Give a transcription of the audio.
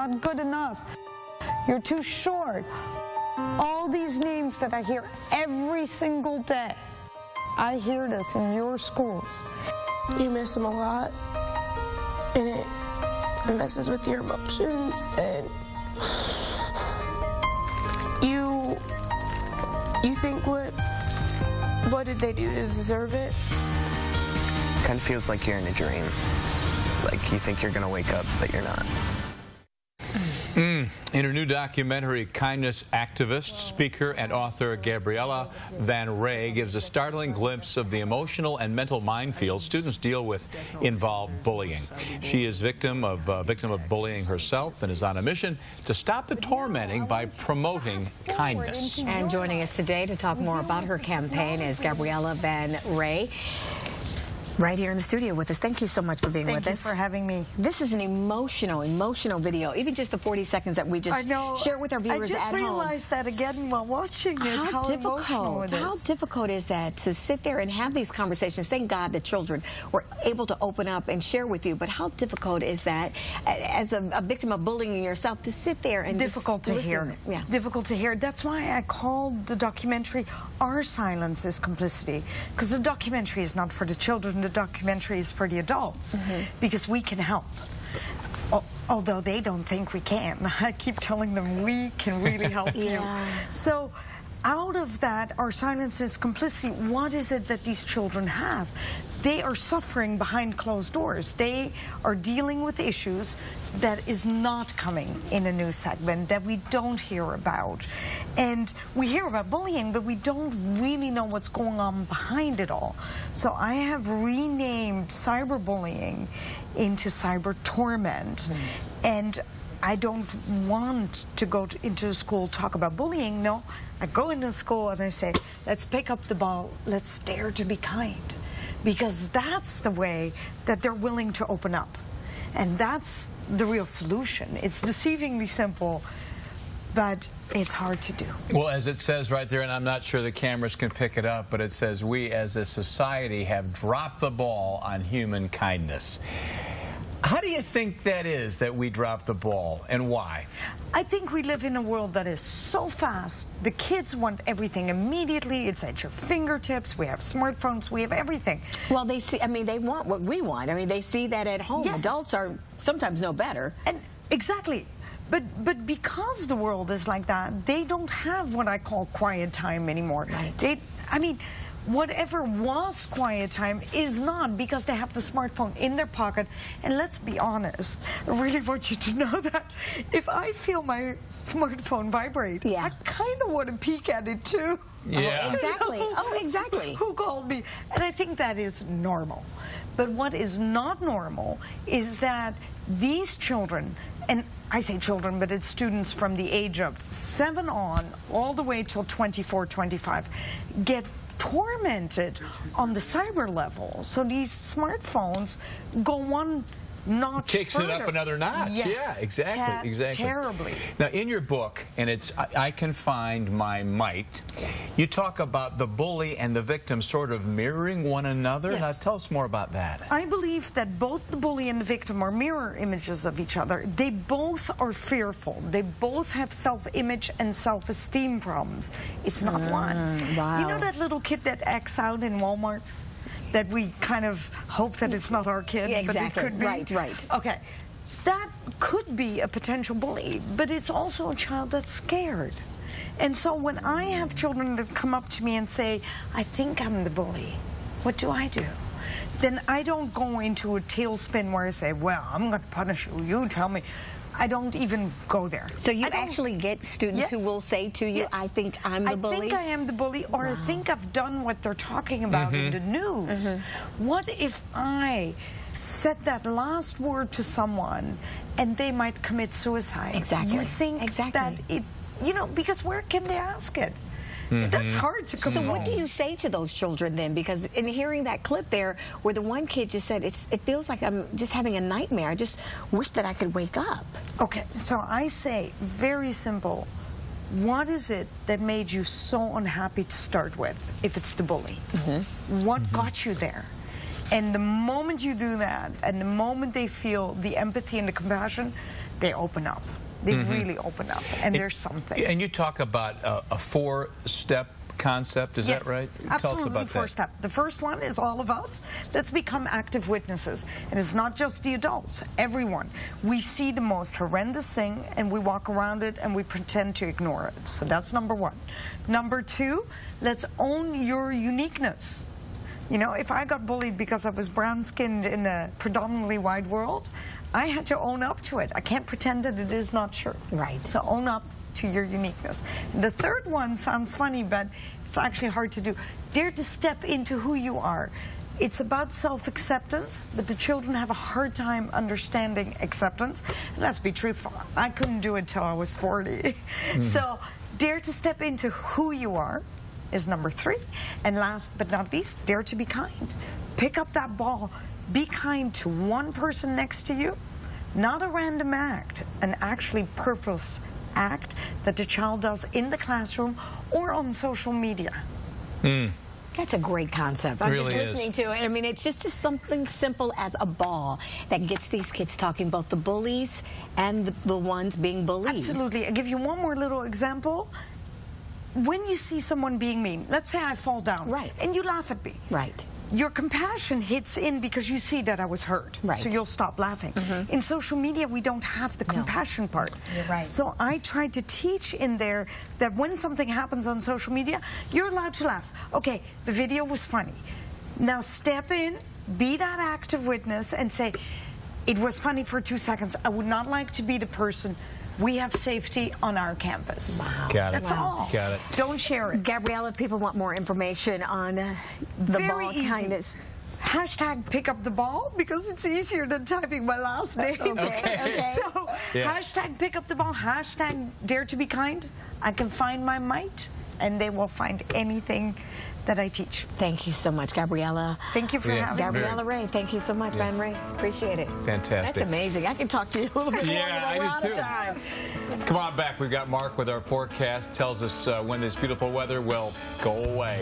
not good enough. You're too short. All these names that I hear every single day. I hear this in your schools. You miss them a lot, and it messes with your emotions, and you think, what did they do to deserve it? Kind of feels like you're in a dream. Like you think you're gonna wake up, but you're not. In her new documentary, kindness activist, speaker, and author Gabriella Van Ray gives a startling glimpse of the emotional and mental minefield students deal with involved bullying. She is victim of bullying herself and is on a mission to stop the tormenting by promoting kindness. And joining us today to talk more about her campaign is Gabriella Van Ray. Right here in the studio with us. Thank you so much for being with us. Thank you for having me. This is an emotional video. Even just the 40 seconds that we just share with our viewers at home. I just realized that again while watching it, how emotional it is. How difficult is that to sit there and have these conversations? Thank God the children were able to open up and share with you, but how difficult is that as a victim of bullying yourself to sit there and difficult to hear. Yeah. Difficult to hear. That's why I called the documentary Our Silence is Complicity, because the documentary is not for the children. The documentary is for the adults, because we can help. Although they don't think we can. I keep telling them we can really help you. So out of that, Our Silence is Complicity, what is it that these children have? They are suffering behind closed doors. They are dealing with issues that is not coming in a news segment, that we don't hear about. And we hear about bullying, but we don't really know what's going on behind it all. So I have renamed cyberbullying into cyber torment. And I don't want to go into school talk about bullying. No, I go into school and I say, let's pick up the ball, let's dare to be kind. Because that's the way that they're willing to open up. And that's the real solution. It's deceivingly simple, but it's hard to do. Well, as it says right there, and I'm not sure the cameras can pick it up, but it says, we as a society have dropped the ball on human kindness. How do you think that is that we drop the ball, and why? I think we live in a world that is so fast. The kids want everything immediately. It's at your fingertips. We have smartphones. We have everything. Well, they see, I mean, they want what we want. I mean, they see that at home. Yes. Adults are sometimes no better. And exactly. But because the world is like that, they don't have what I call quiet time anymore. Right. I mean, whatever was quiet time is not, because they have the smartphone in their pocket. And let's be honest, I really want you to know that if I feel my smartphone vibrate, I kind of want to peek at it too. Yeah. Exactly. Oh, exactly. Who called me? And I think that is normal. But what is not normal is that these children, and I say children, but it's students from the age of 7 on all the way till 24, 25, get tormented on the cyber level. So these smartphones go one notch Takes further. it up another notch. Yes. Yeah, exactly. Terribly. Now, in your book, and it's I Can Find My Might, you talk about the bully and the victim sort of mirroring one another. Yes. Now, tell us more about that. I believe that both the bully and the victim are mirror images of each other. They both are fearful. They both have self-image and self-esteem problems. It's not one. Wow. You know that little kid that acts out in Walmart? That we kind of hope that it's not our kid, exactly. but it could be. Right. Okay, that could be a potential bully, but it's also a child that's scared. And so when I have children that come up to me and say, I think I'm the bully, what do? Then I don't go into a tailspin where I say, well, I'm going to punish you, you tell me. I don't even go there. So you actually get students who will say to you, I think I'm the bully? I think I am the bully, or I think I've done what they're talking about in the news. What if I said that last word to someone and they might commit suicide? Exactly. You think that it, you know, because where can they ask it? That's hard to come So what do you say to those children then? Because in hearing that clip there where the one kid just said, it feels like I'm just having a nightmare. I just wish that I could wake up. Okay, so I say, very simple, what is it that made you so unhappy to start with, if it's the bully? What got you there? And the moment you do that, and the moment they feel the empathy and the compassion, they open up. They really open up, and there's something. And you talk about a four-step concept, is that right? Absolutely. Tell us about four-step. The first one is all of us. Let's become active witnesses. And it's not just the adults, everyone. We see the most horrendous thing, and we walk around it, and we pretend to ignore it. So that's number one. Number two, let's own your uniqueness. You know, if I got bullied because I was brown-skinned in a predominantly white world, I had to own up to it. I can't pretend that it is not true. Right. So own up to your uniqueness. And the third one sounds funny, but it's actually hard to do. Dare to step into who you are. It's about self-acceptance, but the children have a hard time understanding acceptance. And let's be truthful, I couldn't do it till I was 40. So dare to step into who you are is number three. And last but not least, dare to be kind. Pick up that ball. Be kind to one person next to you. Not a random act, an actually purpose act that the child does in the classroom or on social media. That's a great concept. I'm really just listening to it. I mean, it's just something simple as a ball that gets these kids talking, both the bullies and the ones being bullied. Absolutely. I'll give you one more little example. When you see someone being mean, let's say I fall down, right, and you laugh at me. Right. Your compassion hits in because you see that I was hurt, right, so you'll stop laughing. In social media, we don't have the compassion part. You're right. So I tried to teach in there that when something happens on social media, you're allowed to laugh. Okay, the video was funny. Now step in, be that active witness, and say, it was funny for 2 seconds. I would not like to be the person. We have safety on our campus. Wow. Got it. That's all. Got it. Don't share it. Gabriella, if people want more information on the Very ball easy. kindness. Hashtag pick up the ball because it's easier than typing my last name. Okay. So hashtag pick up the ball, hashtag dare to be kind. I can find my might, and they will find anything that I teach. Thank you so much, Gabriella. Thank you for having me. Gabriella Ray, thank you so much, Van Ray. Appreciate it. Fantastic. That's amazing. I can talk to you a little bit more. I do too. Time. Come on back. We've got Mark with our forecast. Tells us when this beautiful weather will go away.